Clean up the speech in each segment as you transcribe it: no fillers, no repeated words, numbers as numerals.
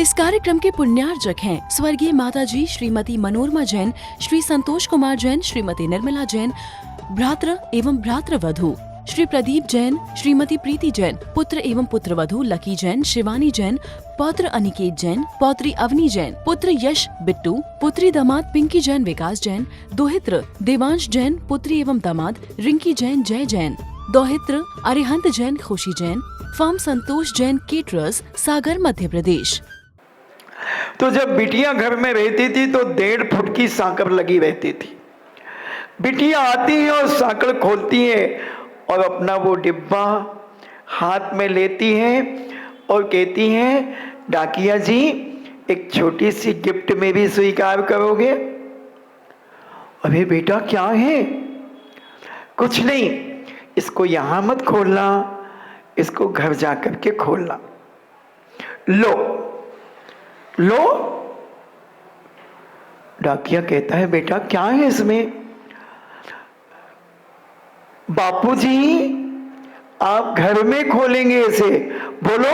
इस कार्यक्रम के पुण्यार्जक हैं स्वर्गीय माताजी श्रीमती मनोरमा जैन, श्री संतोष कुमार जैन, श्रीमती निर्मला जैन, भ्रातृ एवं भ्रातृवधू श्री प्रदीप जैन, श्रीमती प्रीति जैन, पुत्र एवं पुत्रवधू लकी जैन, शिवानी जैन, पौत्र अनिकेत जैन, पौत्री अवनी जैन, पुत्र यश बिट्टू, पुत्री दामाद पिंकी जैन विकास जैन, दोहित्र देवांश जैन, पुत्री एवं दामाद रिंकी जैन जय जैन, दोहित्र अरिहंत जैन खुशी जैन, फर्म संतोष जैन केटरर्स, सागर मध्य प्रदेश। तो जब बिटिया घर में रहती थी तो 1.5 फुट की सांकड़ लगी रहती थी। बिटिया आती है और सांकड़ खोलती है और अपना वो डिब्बा हाथ में लेती है और कहती हैं, डाकिया जी एक छोटी सी गिफ्ट में भी स्वीकार करोगे? अरे बेटा क्या है? कुछ नहीं, इसको यहां मत खोलना, इसको घर जाकर के खोलना। लो लो। डाकिया कहता है, बेटा क्या है इसमें? बापूजी आप घर में खोलेंगे इसे? बोलो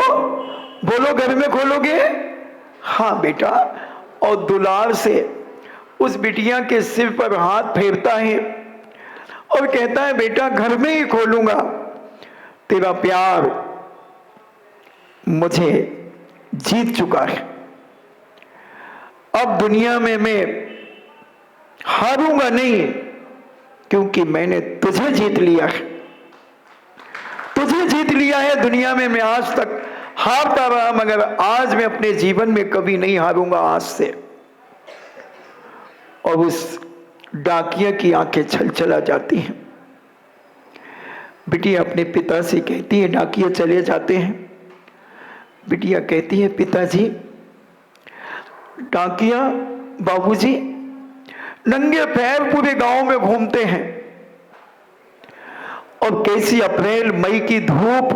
बोलो, घर में खोलोगे? हाँ बेटा। और दुलार से उस बिटिया के सिर पर हाथ फेरता है और कहता है, बेटा घर में ही खोलूंगा, तेरा प्यार मुझे जीत चुका है। अब दुनिया में मैं हारूंगा नहीं, क्योंकि मैंने तुझे जीत लिया है। तुझे जीत लिया है। दुनिया में मैं आज तक हारता रहा, मगर आज मैं अपने जीवन में कभी नहीं हारूंगा आज से। और उस डाकिया की आंखें छलछला जाती हैं। बिटिया अपने पिता से कहती है, डाकिया चले जाते हैं। बिटिया कहती है, पिताजी, डाकिया बाबूजी नंगे पैर पूरे गांव में घूमते हैं और कैसी अप्रैल मई की धूप,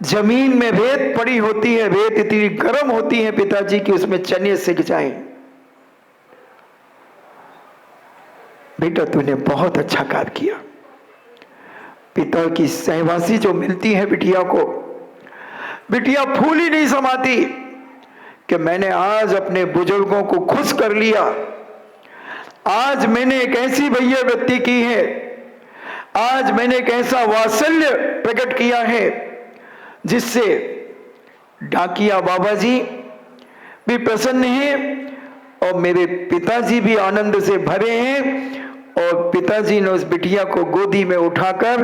जमीन में रेत पड़ी होती है, रेत इतनी गर्म होती है पिताजी कि उसमें चने सिक जाएं। बेटा तूने बहुत अच्छा कार्य किया। पिता की सहवासी जो मिलती है बिटिया को, बिटिया फूल ही नहीं समाती कि मैंने आज अपने बुजुर्गों को खुश कर लिया। आज मैंने एक ऐसी भैया व्यक्ति की है, आज मैंने एक ऐसा वात्सल्य प्रकट किया है जिससे डाकिया बाबा जी भी प्रसन्न हैं और मेरे पिताजी भी आनंद से भरे हैं। और पिताजी ने उस बिटिया को गोदी में उठाकर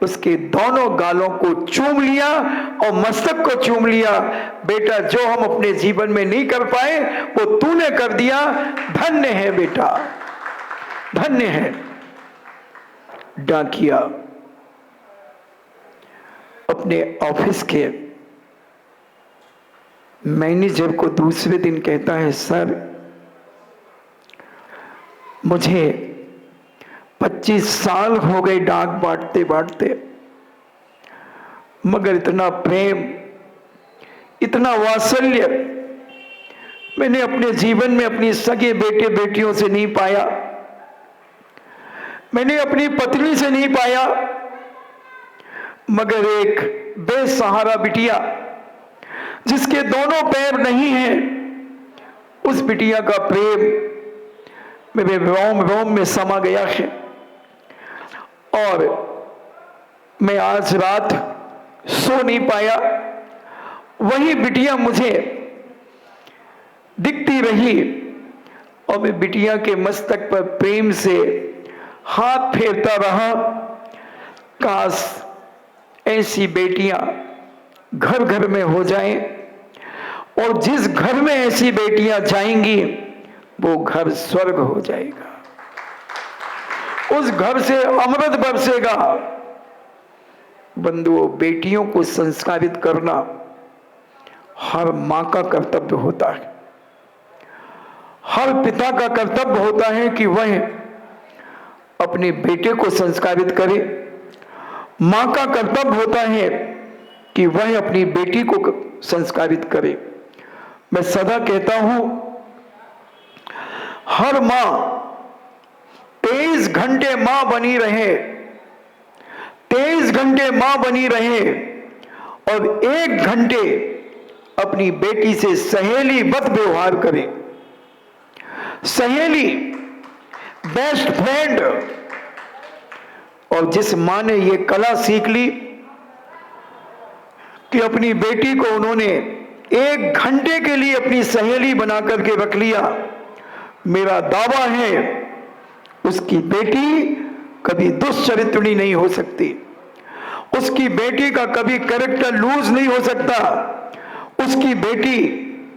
उसके दोनों गालों को चूम लिया और मस्तक को चूम लिया। बेटा जो हम अपने जीवन में नहीं कर पाए वो तूने कर दिया, धन्य है बेटा, धन्य है। डाकिया अपने ऑफिस के मैनेजर को दूसरे दिन कहता है, सर मुझे 25 साल हो गए डाक बांटते बांटते, मगर इतना प्रेम, इतना वात्सल्य मैंने अपने जीवन में अपनी सगे बेटे बेटियों से नहीं पाया, मैंने अपनी पत्नी से नहीं पाया। मगर एक बेसहारा बिटिया जिसके दोनों पैर नहीं हैं, उस बिटिया का प्रेम मेरे रोम रोम में समा गया है। और मैं आज रात सो नहीं पाया, वही बिटिया मुझे दिखती रही और मैं बिटिया के मस्तक पर प्रेम से हाथ फेरता रहा। काश ऐसी बेटियां घर घर में हो जाएं, और जिस घर में ऐसी बेटियां जाएंगी वो घर स्वर्ग हो जाएगा, उस घर से अमृत बरसेगा। बंधुओं, बेटियों को संस्कारित करना हर मां का कर्तव्य होता है, हर पिता का कर्तव्य होता है कि वह अपने बेटे को संस्कारित करे। मां का कर्तव्य होता है कि वह अपनी बेटी को संस्कारित करे। मैं सदा कहता हूं, हर मां 23 घंटे मां बनी रहे, 23 घंटे मां बनी रहे और 1 घंटे अपनी बेटी से सहेली वत व्यवहार करे। सहेली, बेस्ट फ्रेंड। और जिस मां ने ये कला सीख ली कि अपनी बेटी को उन्होंने 1 घंटे के लिए अपनी सहेली बना करके रख लिया, मेरा दावा है उसकी बेटी कभी दुष्चरित्रणी नहीं हो सकती, उसकी बेटी का कभी कैरेक्टर लूज नहीं हो सकता। उसकी बेटी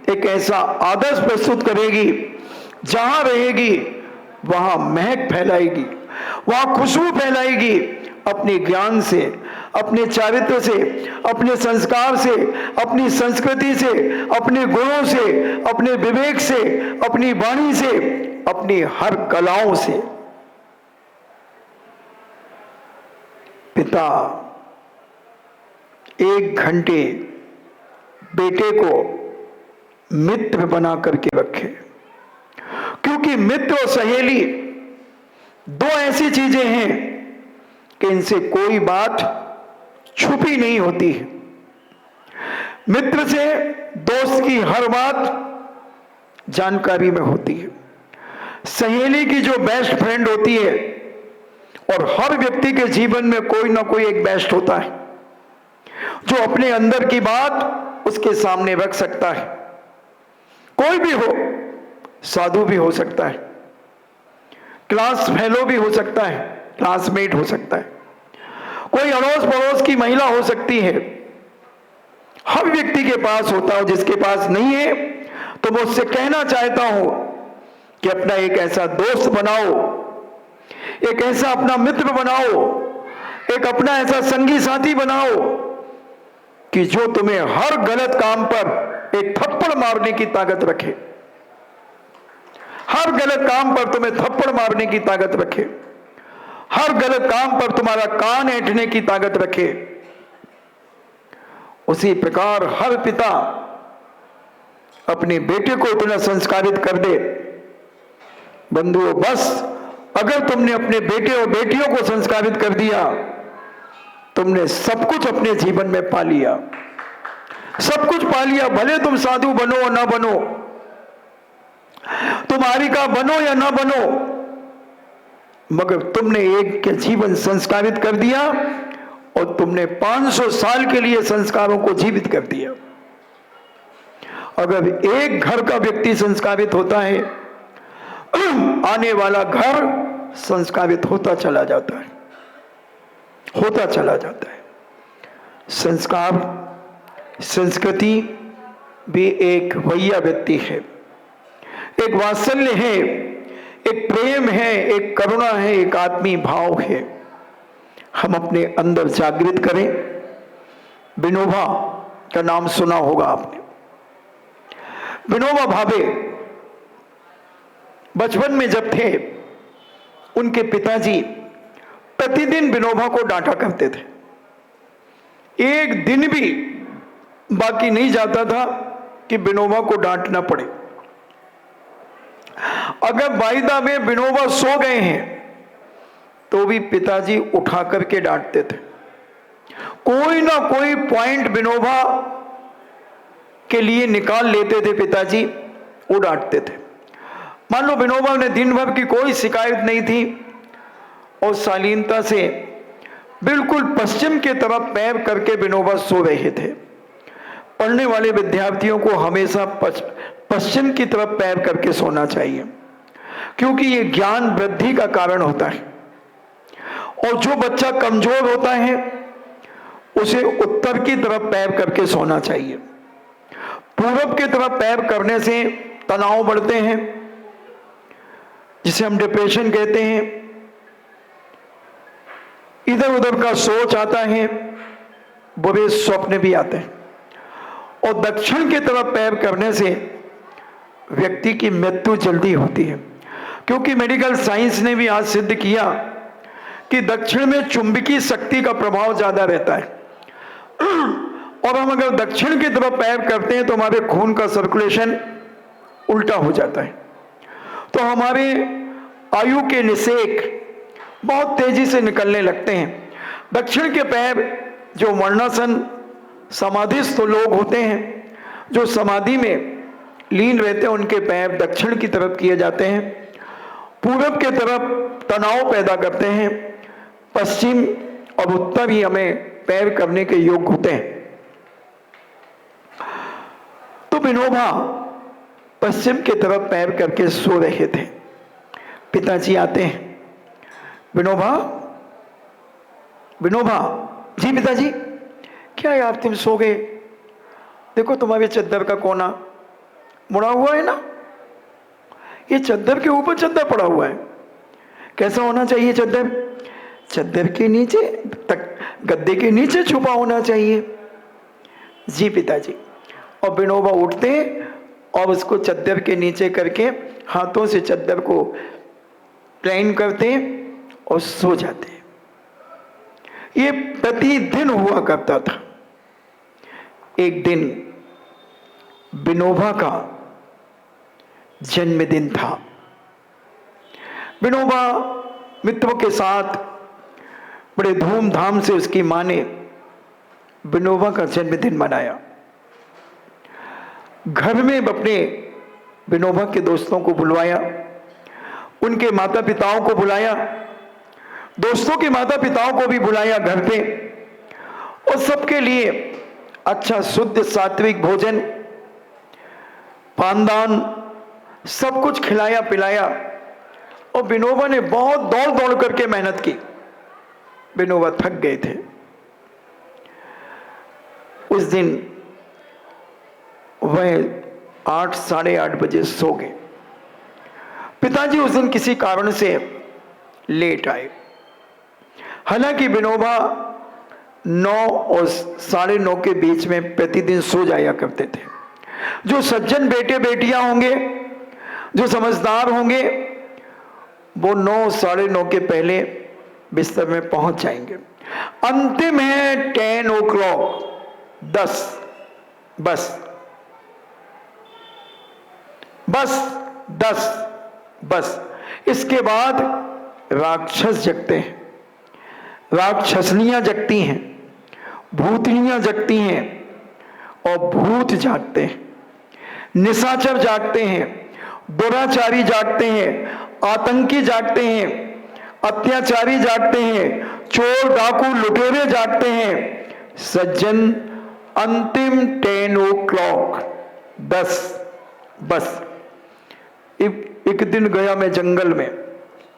एक ऐसा आदर्श प्रस्तुत करेगी, जहां रहेगी वहां महक फैलाएगी, वहां खुशबू फैलाएगी, अपने ज्ञान से, अपने चारित्र से, अपने संस्कार से, अपनी संस्कृति से, अपने गुणों से, अपने विवेक से, अपनी वाणी से, अपनी हर कलाओं से। पिता 1 घंटे बेटे को मित्र बना करके रखे, क्योंकि मित्र और सहेली 2 ऐसी चीजें हैं कि इनसे कोई बात छुपी नहीं होती है। मित्र से दोस्त की हर बात जानकारी में होती है। सहेली की जो बेस्ट फ्रेंड होती है, और हर व्यक्ति के जीवन में कोई ना कोई एक बेस्ट होता है जो अपने अंदर की बात उसके सामने रख सकता है। कोई भी हो, साधु भी हो सकता है, क्लास फेलो भी हो सकता है, क्लासमेट हो सकता है, कोई अड़ोस पड़ोस की महिला हो सकती है। हर व्यक्ति के पास होता है। जिसके पास नहीं है तो मैं उससे कहना चाहता हूं कि अपना एक ऐसा दोस्त बनाओ, एक ऐसा अपना मित्र बनाओ, एक अपना ऐसा संगी साथी बनाओ कि जो तुम्हें हर गलत काम पर एक थप्पड़ मारने की ताकत रखे, हर गलत काम पर तुम्हें थप्पड़ मारने की ताकत रखे, हर गलत काम पर तुम्हारा कान ऐंठने की ताकत रखे। उसी प्रकार हर पिता अपने बेटे को इतना संस्कारित कर दे। बंधुओं, बस अगर तुमने अपने बेटे और बेटियों को संस्कारित कर दिया, तुमने सब कुछ अपने जीवन में पा लिया, सब कुछ पा लिया। भले तुम साधु बनो और ना बनो, तुम आर्यिका बनो या ना बनो, मगर तुमने एक के जीवन संस्कारित कर दिया और तुमने 500 साल के लिए संस्कारों को जीवित कर दिया। अगर एक घर का व्यक्ति संस्कारित होता है, आने वाला घर संस्कारित होता चला जाता है, होता चला जाता है। संस्कार, संस्कृति भी एक वैया व्यक्ति है, एक वात्सल्य है, एक प्रेम है, एक करुणा है, एक आत्मीय भाव है। हम अपने अंदर जागृत करें। विनोबा का नाम सुना होगा आपने। विनोबा भावे बचपन में जब थे, उनके पिताजी प्रतिदिन विनोबा को डांटा करते थे। एक दिन भी बाकी नहीं जाता था कि विनोबा को डांटना पड़े। अगर वायदा में विनोबा सो गए हैं तो भी पिताजी उठा करके डांटते थे। कोई ना कोई पॉइंट विनोबा के लिए निकाल लेते थे पिताजी, वो डांटते थे। मान लो विनोबा ने दिन भर की कोई शिकायत नहीं थी और शालीनता से बिल्कुल पश्चिम की तरफ पैर करके विनोबा सो रहे थे। पढ़ने वाले विद्यार्थियों को हमेशा पश्चिम की तरफ पैर करके सोना चाहिए, क्योंकि ये ज्ञान वृद्धि का कारण होता है। और जो बच्चा कमजोर होता है उसे उत्तर की तरफ पैर करके सोना चाहिए। पूरब की तरफ पैर करने से तनाव बढ़ते हैं, जिसे हम डिप्रेशन कहते हैं। इधर उधर का सोच आता है, बुरे स्वप्न भी आते हैं। और दक्षिण की तरफ पैर करने से व्यक्ति की मृत्यु जल्दी होती है, क्योंकि मेडिकल साइंस ने भी आज सिद्ध किया कि दक्षिण में चुंबकीय शक्ति का प्रभाव ज्यादा रहता है। और हम अगर दक्षिण की तरफ पैर करते हैं तो हमारे खून का सर्कुलेशन उल्टा हो जाता है, तो हमारे आयु के निषेक बहुत तेजी से निकलने लगते हैं। दक्षिण के पैर जो वर्णासन समाधिस्थ लोग होते हैं, जो समाधि में लीन रहते हैं उनके पैर दक्षिण की तरफ किए जाते हैं, पूरब के तरफ तनाव पैदा करते हैं, पश्चिम और उत्तर ही हमें पैर करने के योग्य होते हैं। तो विनोबा पश्चिम की तरफ पैर करके सो रहे थे। पिताजी आते हैं, विनोबा, विनोबा। जी पिताजी। क्या यार तुम सो गए? देखो तुम्हारे चद्दर का कोना मुड़ा हुआ है ना, ये चद्दर के ऊपर चद्दर पड़ा हुआ है। कैसा होना चाहिए चद्दर? चद्दर के नीचे तक, गद्दे के नीचे छुपा होना चाहिए। जी पिताजी। और विनोबा उठते और उसको चद्दर के नीचे करके हाथों से चद्दर को प्लेन करते और सो जाते। ये प्रतिदिन हुआ करता था। एक दिन विनोबा का जन्मदिन था। विनोबा मित्रों के साथ बड़े धूमधाम से उसकी मां ने विनोबा का जन्मदिन मनाया। घर में अपने विनोबा के दोस्तों को बुलवाया, उनके माता पिताओं को बुलाया, दोस्तों के माता पिताओं को भी बुलाया घर पे, और सबके लिए अच्छा शुद्ध सात्विक भोजन, पानदान, सब कुछ खिलाया पिलाया। और विनोबा ने बहुत दौड़ दौड़ करके मेहनत की। विनोबा थक गए थे। उस दिन वह 8 साढ़े 8 बजे सो गए। पिताजी उस दिन किसी कारण से लेट आए। हालांकि विनोबा 9 और 9:30 के बीच में प्रतिदिन सो जाया करते थे। जो सज्जन बेटे बेटियां होंगे, जो समझदार होंगे, वो 9 9:30 के पहले बिस्तर में पहुंच जाएंगे। अंतिम है 10 o'clock, 10, बस 10, बस। इसके बाद राक्षस जगते हैं, राक्षसनियां जगती हैं, भूतनियां जगती हैं और भूत जागते हैं, निशाचर जागते हैं, दुराचारी जागते हैं, आतंकी जागते हैं, अत्याचारी जागते हैं, चोर डाकू लुटेरे जागते हैं। सज्जन अंतिम 10 o'clock, 10, बस। एक दिन गया मैं जंगल में,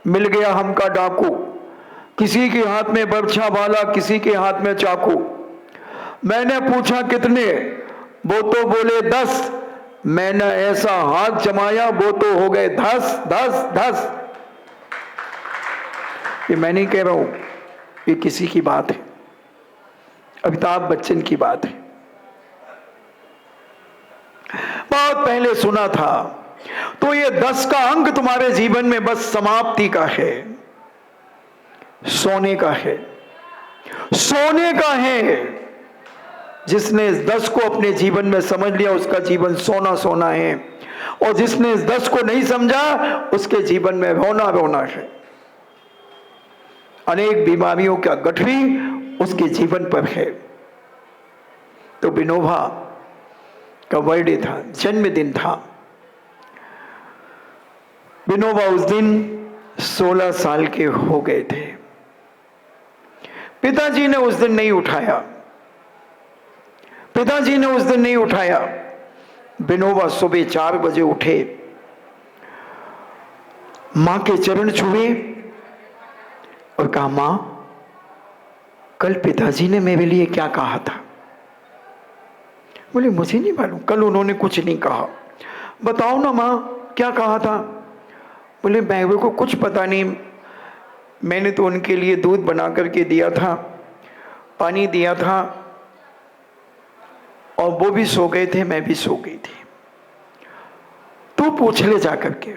मिल गया हमका डाकू, किसी के हाथ में बर्छा वाला, किसी के हाथ में चाकू। मैंने पूछा कितने? वो तो बोले 10। मैंने ऐसा हाथ जमाया, वो तो हो गए 10, 10, 10। ये मैं नहीं कह रहा हूं, ये किसी की बात है, अमिताभ बच्चन की बात है। बहुत पहले सुना था। तो ये 10 का अंक तुम्हारे जीवन में बस समाप्ति का है, सोने का है, सोने का है। जिसने इस 10 को अपने जीवन में समझ लिया उसका जीवन सोना सोना है, और जिसने इस 10 को नहीं समझा उसके जीवन में रोना रोना है। अनेक बीमारियों का गठरी उसके जीवन पर है। तो विनोबा का बर्थडे था, जन्मदिन था। विनोबा उस दिन 16 साल के हो गए थे। पिताजी ने उस दिन नहीं उठाया, पिताजी ने उस दिन नहीं उठाया। विनोबा सुबह 4 बजे उठे, मां के चरण छुए और कहा, मां, कल पिताजी ने मेरे लिए क्या कहा था? बोले, मुझे नहीं मालूम, कल उन्होंने कुछ नहीं कहा। बताओ ना मां, क्या कहा था? बोले, मेरे को कुछ पता नहीं, मैंने तो उनके लिए दूध बना करके दिया था, पानी दिया था, और वो भी सो गए थे, मैं भी सो गई थी। तू पूछ ले जा करके।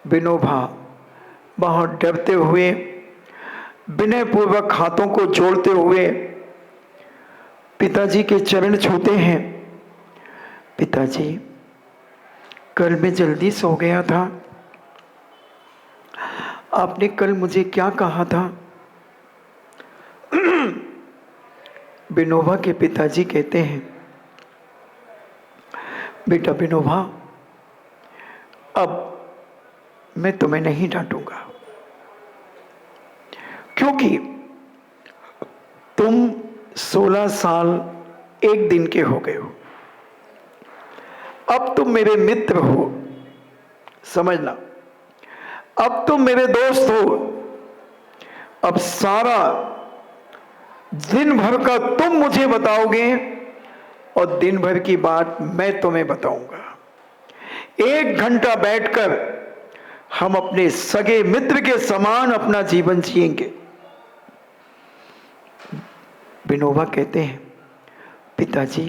विनोबा बहुत डरते हुए, विनय पूर्वक हाथों को जोड़ते हुए पिताजी के चरण छूते हैं। पिताजी, कल मैं जल्दी सो गया था, आपने कल मुझे क्या कहा था? विनोबा के पिताजी कहते हैं, बेटा विनोबा, अब मैं तुम्हें नहीं डांटूंगा, क्योंकि तुम 16 साल 1 दिन के हो गए हो। अब तुम मेरे मित्र हो, समझना, अब तुम मेरे दोस्त हो। अब सारा दिन भर का तुम मुझे बताओगे और दिन भर की बात मैं तुम्हें बताऊंगा। 1 घंटा बैठकर हम अपने सगे मित्र के समान अपना जीवन जिएंगे। विनोबा कहते हैं, पिताजी,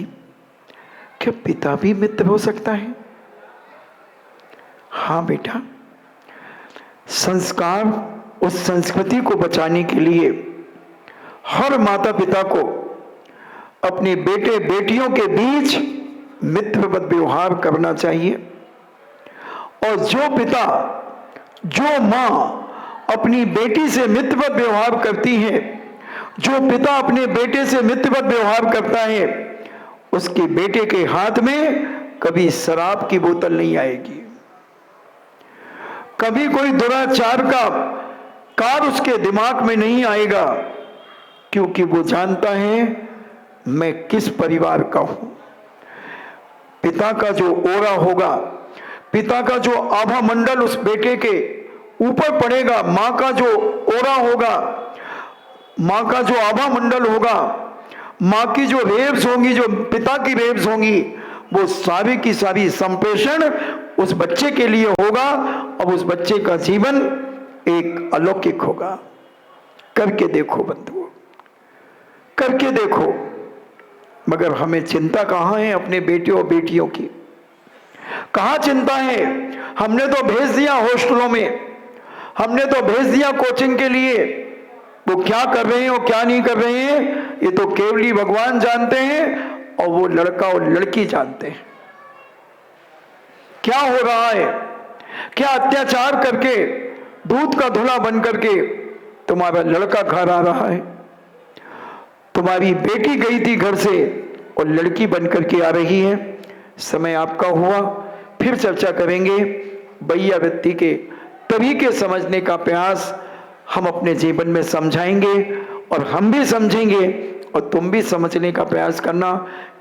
क्या पिता भी मित्र हो सकता है? हाँ बेटा, संस्कार, उस संस्कृति को बचाने के लिए हर माता पिता को अपने बेटे बेटियों के बीच मित्रवत व्यवहार करना चाहिए। और जो पिता, जो मां अपनी बेटी से मित्रवत व्यवहार करती है, जो पिता अपने बेटे से मित्रवत व्यवहार करता है, उसके बेटे के हाथ में कभी शराब की बोतल नहीं आएगी, कभी कोई दुराचार का कार उसके दिमाग में नहीं आएगा, क्योंकि वो जानता है मैं किस परिवार का हूं। पिता का जो ओरा होगा, पिता का जो आभा मंडल उस बेटे के ऊपर पड़ेगा, मां का जो ओरा होगा, मां का जो आभा मंडल होगा, मां की जो रेब्स होंगी, जो पिता की रेब्स होंगी, वो सारी की सारी संप्रेषण उस बच्चे के लिए होगा। अब उस बच्चे का जीवन एक अलौकिक होगा। करके देखो बंधुओं, करके देखो। मगर हमें चिंता कहां है अपने बेटे और बेटियों की? कहां चिंता है? हमने तो भेज दिया हॉस्टलों में, हमने तो भेज दिया कोचिंग के लिए। वो क्या कर रहे हैं और क्या नहीं कर रहे हैं, ये तो केवल ही भगवान जानते हैं और वो लड़का और लड़की जानते हैं। क्या हो रहा है, क्या अत्याचार करके दूध का धुला बन करके तुम्हारा लड़का घर आ रहा है, तुम्हारी बेटी गई थी घर से और लड़की बन करके आ रही है। समय आपका हुआ, फिर चर्चा करेंगे। बैया व्यक्ति के तरीके समझने का प्रयास हम अपने जीवन में समझाएंगे और हम भी समझेंगे और तुम भी समझने का प्रयास करना।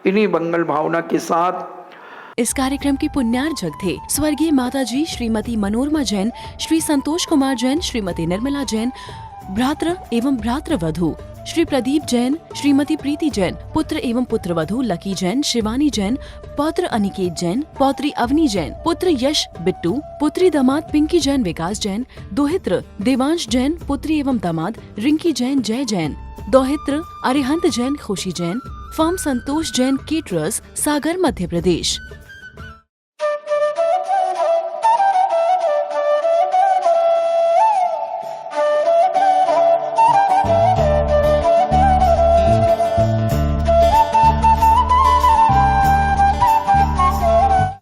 इन्हीं मंगल भावना के साथ इस कार्यक्रम के पुण्यार्जक थे स्वर्गीय माताजी श्रीमती मनोरमा जैन, श्री संतोष कुमार जैन, श्रीमती निर्मला जैन, भ्रातृ एवं भ्रातृवधू श्री प्रदीप जैन, श्रीमती प्रीति जैन, पुत्र एवं पुत्रवधू लकी जैन, शिवानी जैन, पौत्र अनिकेत जैन, पौत्री अवनी जैन, पुत्र यश बिट्टू, पुत्री दामाद पिंकी जैन विकास जैन, दोहित्र देवांश जैन, पुत्री एवं दामाद रिंकी जैन जय जैन, दोहित्र अरिहंत जैन खुशी जैन, फर्म संतोष जैन केटरर्स, सागर मध्य प्रदेश।